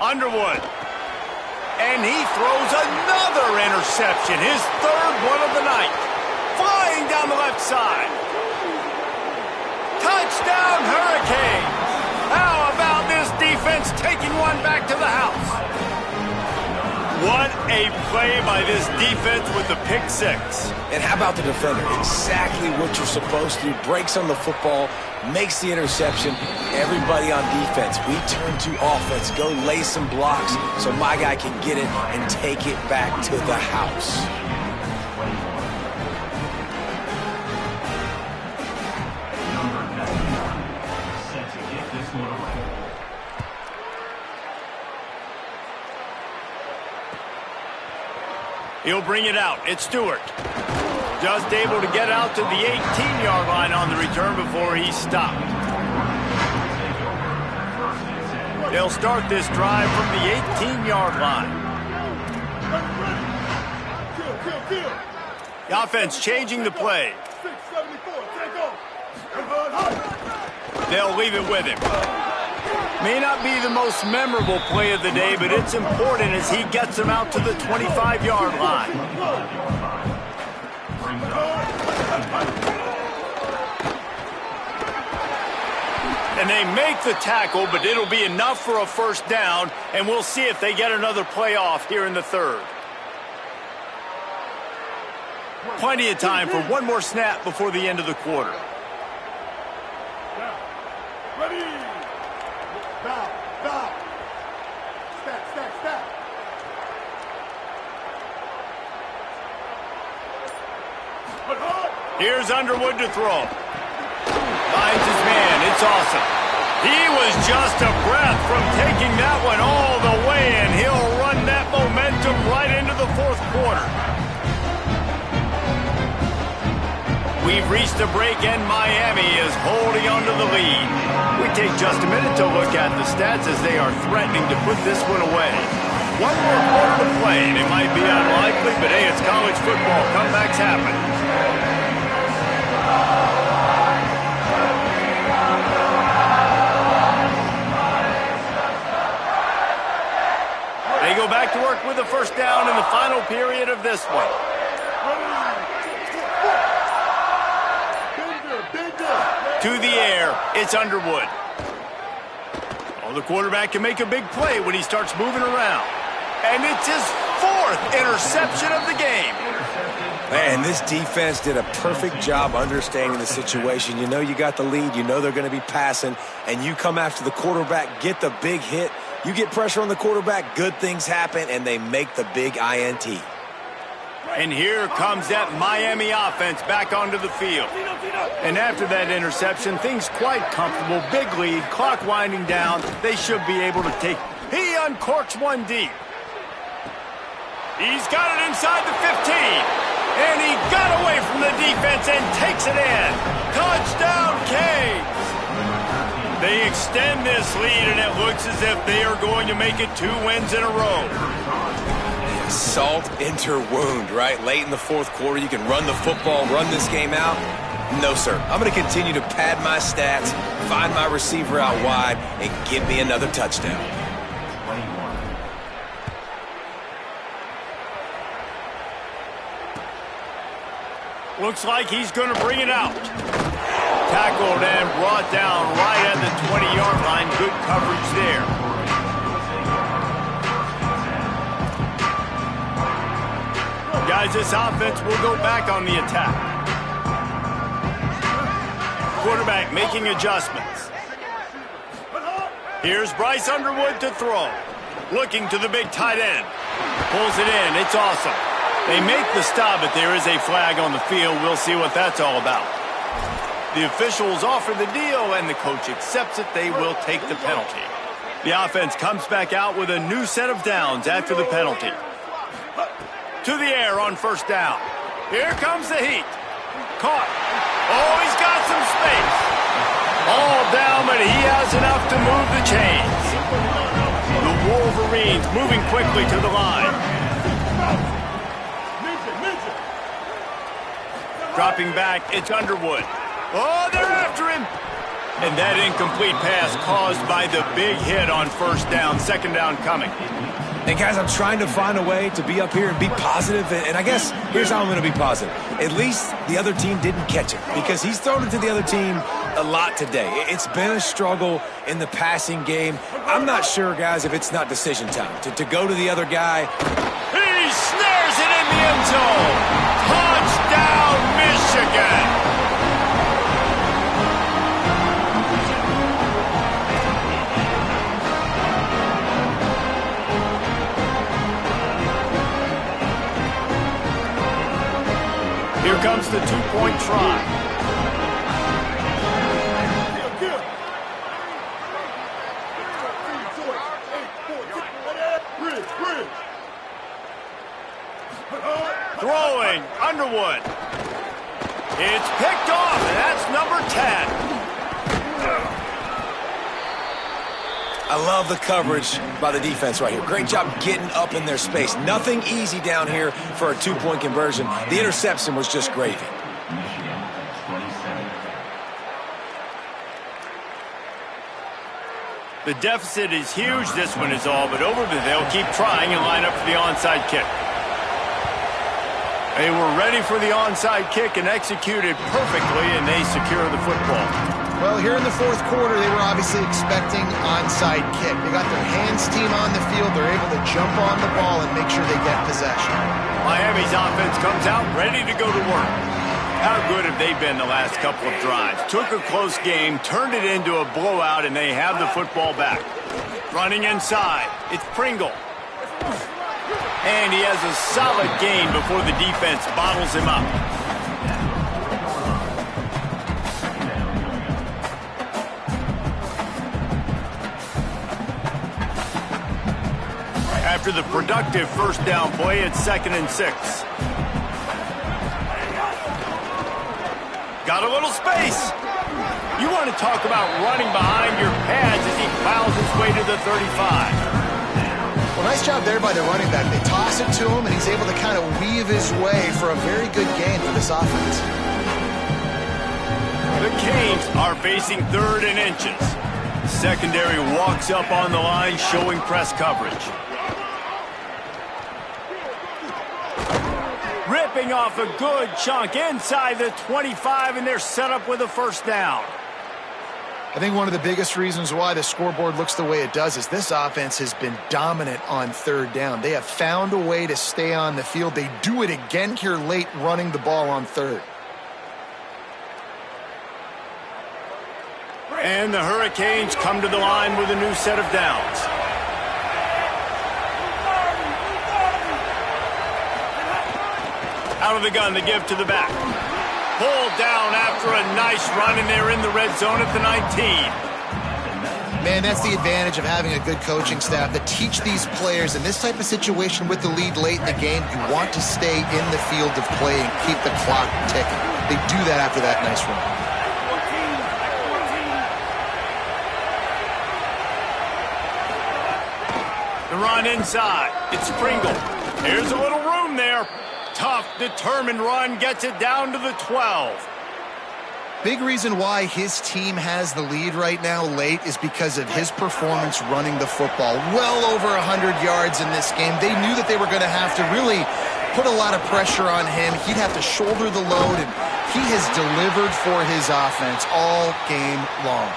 Underwood. And he throws another interception, his 3rd one of the night. Flying down the left side. Touchdown, Hurricanes! How about this defense taking one back to the house? What a play by this defense with the pick 6. And how about the defender? Exactly what you're supposed to do. Breaks on the football, makes the interception. Everybody on defense, we turn to offense. Go lay some blocks so my guy can get it and take it back to the house. He'll bring it out. It's Stewart. Just able to get out to the 18-yard line on the return before he's stopped. They'll start this drive from the 18-yard line. The offense changing the play. They'll leave it with him. May not be the most memorable play of the day, but it's important as he gets them out to the 25-yard line. And they make the tackle, but it'll be enough for a 1st down, and we'll see if they get another play off here in the 3rd. Plenty of time for one more snap before the end of the quarter. Ready? Stop. Stack. Here's Underwood to throw. Finds his man. It's awesome. He was just a breath from taking that one all the way, and he'll run that momentum right into the 4th quarter. We've reached a break, and Miami is holding on to the lead. We take just a minute to look at the stats as they are threatening to put this one away. One more quarter to play, and it might be unlikely, but hey, it's college football. Comebacks happen. They go back to work with a first down in the final period of this one. To the air, it's Underwood. Oh, the quarterback can make a big play when he starts moving around. And it's his 4th interception of the game. Man, this defense did a perfect job understanding the situation. You know you got the lead. You know they're going to be passing. And you come after the quarterback, get the big hit. You get pressure on the quarterback, good things happen, and they make the big INT. And here comes that Miami offense back onto the field. And after that interception, things quite comfortable. Big lead, clock winding down. They should be able to take. He uncorks one deep. He's got it inside the 15. And he got away from the defense and takes it in. Touchdown, Canes. They extend this lead, and it looks as if they are going to make it 2 wins in a row. Salt into wound, right? Late in the 4th quarter, you can run the football, run this game out. No, sir. I'm going to continue to pad my stats, find my receiver out wide, and give me another touchdown. Looks like he's going to bring it out. Tackled and brought down right at the 20-yard line. Good coverage there. Guys, this offense will go back on the attack. Quarterback making adjustments. Here's Bryce Underwood to throw. Looking to the big tight end. Pulls it in. It's awesome. They make the stop, but there is a flag on the field. We'll see what that's all about. The officials offer the deal, and the coach accepts it. They will take the penalty. The offense comes back out with a new set of downs after the penalty. To the air on first down. Here comes the heat. Caught. Oh, he's got some space. All down, but he has enough to move the chains. The Wolverines moving quickly to the line. Dropping back, it's Underwood. Oh, they're after him. And that incomplete pass caused by the big hit on first down. Second down coming. And guys, I'm trying to find a way to be up here and be positive, and I guess here's how I'm going to be positive. At least the other team didn't catch it, because he's thrown it to the other team a lot today. It's been a struggle in the passing game. I'm not sure, guys, if it's not decision time. To go to the other guy. He snares it in the end zone. Touchdown, Michigan. Here comes the two-point try. Throwing, Underwood. It's picked off, and that's number 10. I love the coverage by the defense right here. Great job getting up in their space. Nothing easy down here for a two-point conversion. The interception was just gravy. The deficit is huge. This one is all but over, but they'll keep trying and line up for the onside kick. They were ready for the onside kick and executed perfectly, and they secure the football. Well, here in the fourth quarter, they were obviously expecting onside kick. They got their hands team on the field. They're able to jump on the ball and make sure they get possession. Miami's offense comes out ready to go to work. How good have they been the last couple of drives? Took a close game, turned it into a blowout, and they have the football back. Running inside, it's Pringle. And he has a solid gain before the defense bottles him up. After the productive first down play, it's 2nd and 6. Got a little space. You want to talk about running behind your pads as he plows his way to the 35. Well, nice job there by the running back. They toss it to him, and he's able to kind of weave his way for a very good gain for this offense. The Canes are facing 3rd and inches. Secondary walks up on the line, showing press coverage. Ripping off a good chunk inside the 25, and they're set up with a first down. I think one of the biggest reasons why the scoreboard looks the way it does is this offense has been dominant on 3rd down. They have found a way to stay on the field. They do it again here late, running the ball on 3rd. And the Hurricanes come to the line with a new set of downs. Out of the gun, the give to the back. Pulled down after a nice run, and they're in the red zone at the 19. Man, that's the advantage of having a good coaching staff that teach these players in this type of situation with the lead late in the game. You want to stay in the field of play and keep the clock ticking. They do that after that nice run. The run inside. It's Pringle. Here's a little room there. Tough, determined run, gets it down to the 12. Big reason why his team has the lead right now late is because of his performance running the football. Well over 100 yards in this game. They knew that they were going to have to really put a lot of pressure on him. He'd have to shoulder the load, and he has delivered for his offense all game long.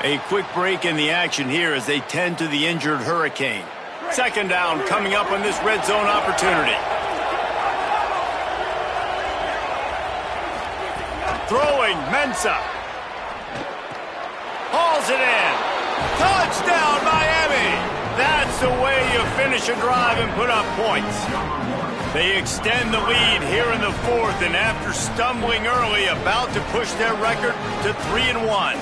A quick break in the action here as they tend to the injured Hurricane. 2nd down coming up on this red zone opportunity. Throwing, Mensah. Hauls it in. Touchdown, Miami. That's the way you finish a drive and put up points. They extend the lead here in the 4th, and after stumbling early, about to push their record to 3-1.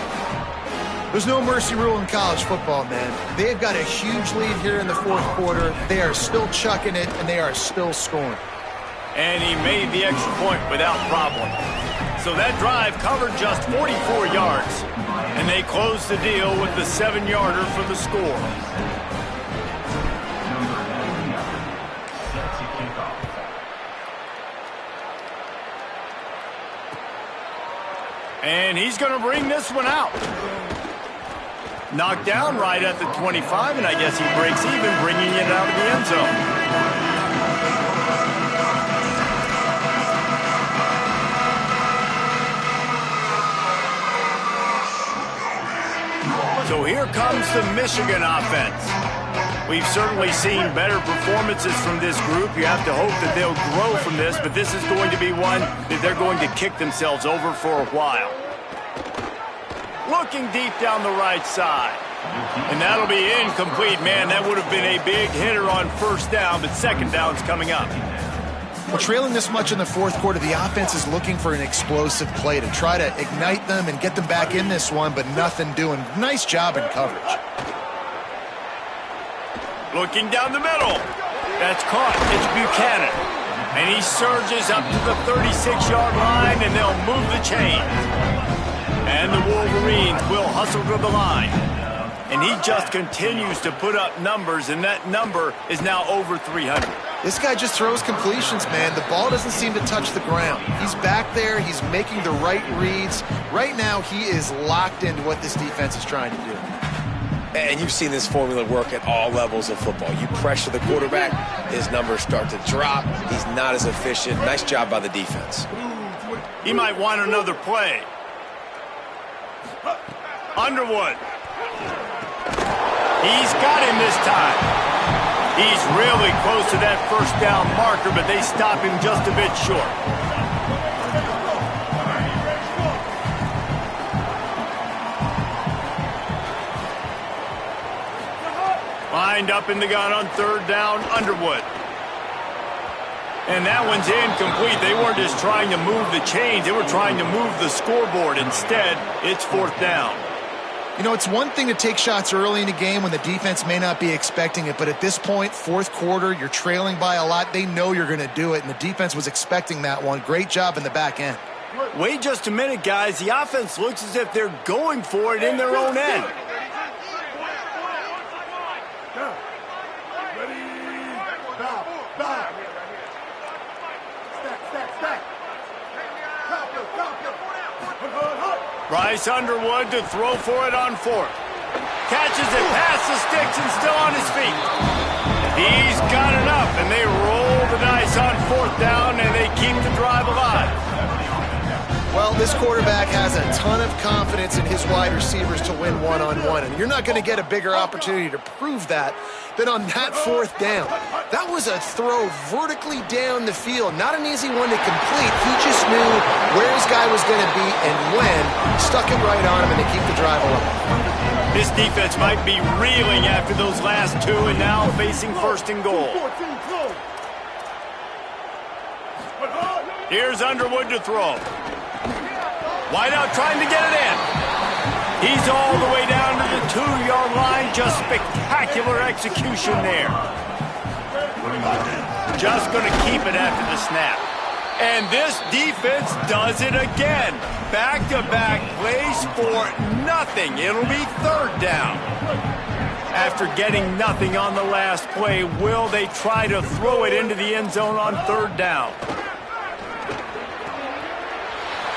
There's no mercy rule in college football, man. They've got a huge lead here in the 4th quarter. They are still chucking it, and they are still scoring. And he made the extra point without problem. So that drive covered just 44 yards. And they close the deal with the 7-yarder for the score. And he's going to bring this one out. Knocked down right at the 25, and I guess he breaks even, bringing it out of the end zone. So here comes the Michigan offense. We've certainly seen better performances from this group. You have to hope that they'll grow from this, but this is going to be one that they're going to kick themselves over for a while. Looking deep down the right side. And that'll be incomplete, man. That would have been a big hitter on 1st down, but 2nd down's coming up. Well, trailing this much in the 4th quarter, the offense is looking for an explosive play to try to ignite them and get them back in this one, but nothing doing. Nice job in coverage. Looking down the middle. That's caught. It's Buchanan. And he surges up to the 36-yard line, and they'll move the chains. And the Wolverines will hustle to the line. And he just continues to put up numbers, and that number is now over 300. This guy just throws completions, man. The ball doesn't seem to touch the ground. He's back there. He's making the right reads. Right now, he is locked into what this defense is trying to do. And you've seen this formula work at all levels of football. You pressure the quarterback, his numbers start to drop. He's not as efficient. Nice job by the defense. He might want another play. Underwood. He's got him this time. He's really close to that 1st down marker, but they stop him just a bit short. Lined up in the gun on 3rd down, Underwood. And that one's incomplete. They weren't just trying to move the chains. They were trying to move the scoreboard. Instead, it's 4th down. You know, it's one thing to take shots early in the game when the defense may not be expecting it, but at this point, 4th quarter, you're trailing by a lot. They know you're going to do it, and the defense was expecting that one. Great job in the back end. Wait just a minute, guys. The offense looks as if they're going for it in their own end. Bryce Underwood to throw for it on fourth. Catches it past the sticks and still on his feet. He's got enough, and they roll the dice on fourth down, and they keep the drive alive. Well, this quarterback has a ton of confidence in his wide receivers to win one-on-one, and you're not going to get a bigger opportunity to prove that than on that fourth down. That was a throw vertically down the field. Not an easy one to complete. He just knew where his guy was going to be and when. Stuck it right on him, and they keep the drive alive. This defense might be reeling after those last two and now facing first and goal. Here's Underwood to throw. Wideout trying to get it in. He's all the way down to the 2-yard line. Just spectacular execution there. Just going to keep it after the snap. And this defense does it again. Back-to-back plays for nothing. It'll be third down. After getting nothing on the last play, will they try to throw it into the end zone on third down?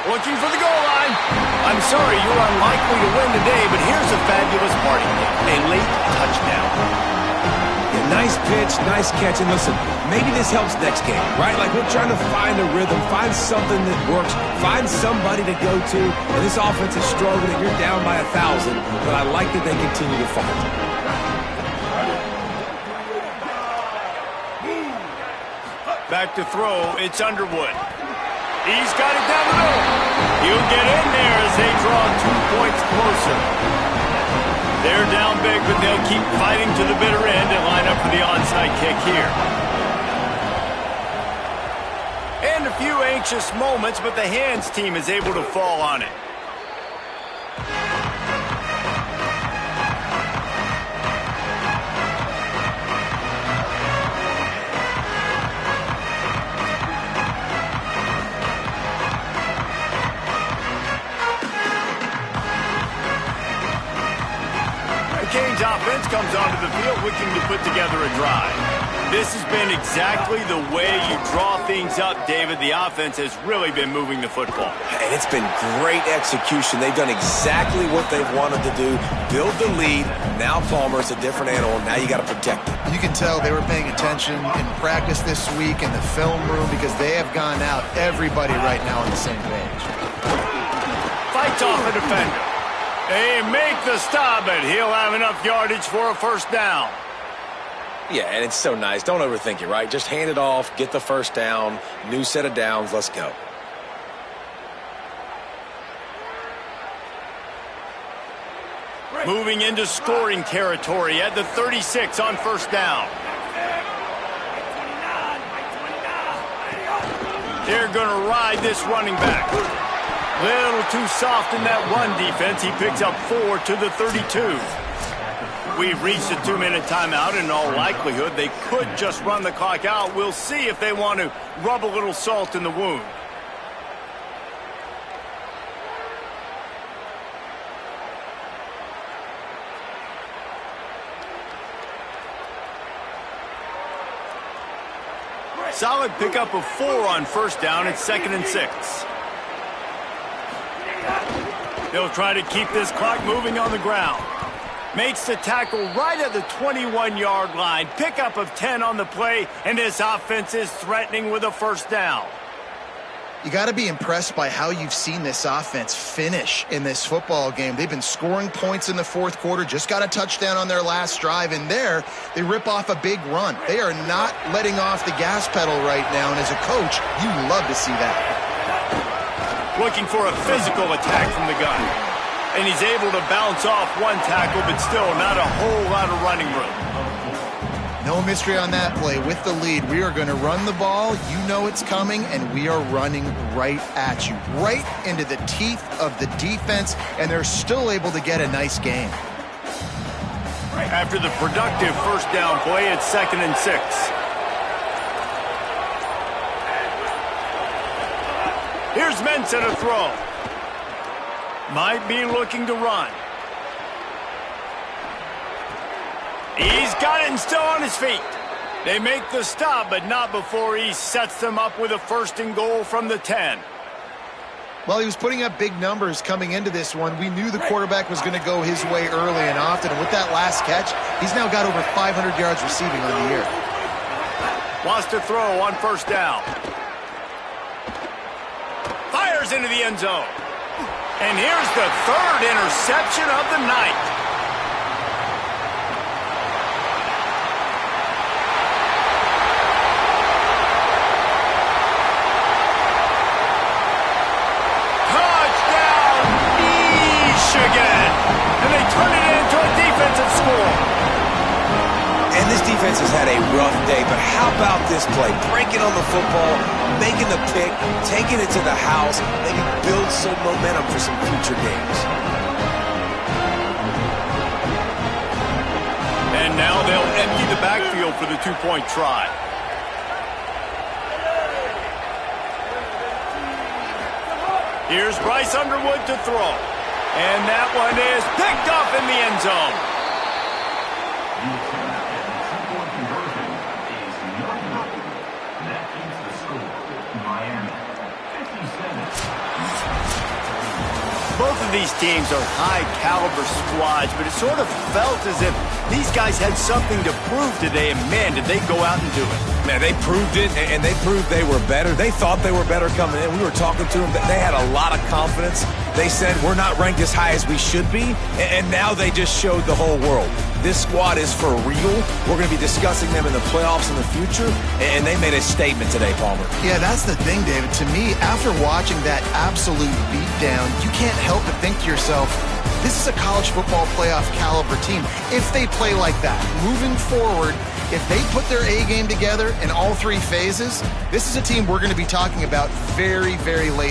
Looking for the goal line. I'm sorry, you're unlikely to win today, but here's a fabulous party kick. A late touchdown. Yeah, nice pitch, nice catch. And listen, maybe this helps next game, right? Like we're trying to find a rhythm, find something that works, find somebody to go to. And this offense is struggling. You're down by 1,000, but I like that they continue to fight. Back to throw, it's Underwood. He's got it down the middle. He'll get in there as they draw 2 points closer. They're down big, but they'll keep fighting to the bitter end and line up for the onside kick here. And a few anxious moments, but the hands team is able to fall on it. Canes offense comes onto the field looking to put together a drive. This has been exactly the way you draw things up, David. The offense has really been moving the football. And it's been great execution. They've done exactly what they've wanted to do. Build the lead. Now Palmer's a different animal. Now you got to protect it. You can tell they were paying attention in practice this week in the film room because they have gone out, everybody right now on the same page. Fights off a defender. They make the stop, but he'll have enough yardage for a first down. Yeah, and it's so nice. Don't overthink it, right? Just hand it off, get the first down, new set of downs, let's go. Moving into scoring territory at the 36 on first down. They're going to ride this running back. Little too soft in that run defense. He picks up 4 to the 32. We've reached a 2-minute timeout. In all likelihood, they could just run the clock out. We'll see if they want to rub a little salt in the wound. Solid pickup of 4 on first down. It's 2nd and 6. They'll try to keep this clock moving on the ground. Makes the tackle right at the 21-yard line. Pickup of 10 on the play, and this offense is threatening with a first down. You got to be impressed by how you've seen this offense finish in this football game. They've been scoring points in the fourth quarter, just got a touchdown on their last drive, and there they rip off a big run. They are not letting off the gas pedal right now, and as a coach, you love to see that. Looking for a physical attack from the gun. And he's able to bounce off one tackle, but still not a whole lot of running room. No mystery on that play. With the lead, we are going to run the ball. You know it's coming, and we are running right at you, right into the teeth of the defense, and they're still able to get a nice game. After the productive first down play, it's 2nd and 6. Here's Mensa to throw. Might be looking to run. He's got it and still on his feet. They make the stop, but not before he sets them up with a 1st and goal from the 10. Well, he was putting up big numbers coming into this one. We knew the quarterback was going to go his way early and often. And with that last catch, he's now got over 500 yards receiving on the year. Wants to throw on 1st down. Fires into the end zone. And here's the 3rd interception of the night. And they turn it into a defensive score. And this defense has had a rough day, but how about this play? Breaking on the football, making the pick, taking it to the house, maybe build some momentum for some future games. And now they'll empty the backfield for the 2-point try. Here's Bryce Underwood to throw. And that one is picked up in the end zone. That keeps the score. Miami, 57. Both of these teams are high-caliber squads, but it sort of felt as if these guys had something to prove today, and man, did they go out and do it. Man, they proved it, and they proved they were better. They thought they were better coming in. We were talking to them. They had a lot of confidence. They said, we're not ranked as high as we should be, and now they just showed the whole world. This squad is for real. We're going to be discussing them in the playoffs in the future, and they made a statement today, Palmer. Yeah, that's the thing, David. To me, after watching that absolute beatdown, you can't help but think to yourself, this is a college football playoff caliber team. If they play like that, moving forward, if they put their A game together in all 3 phases, this is a team we're going to be talking about very, very late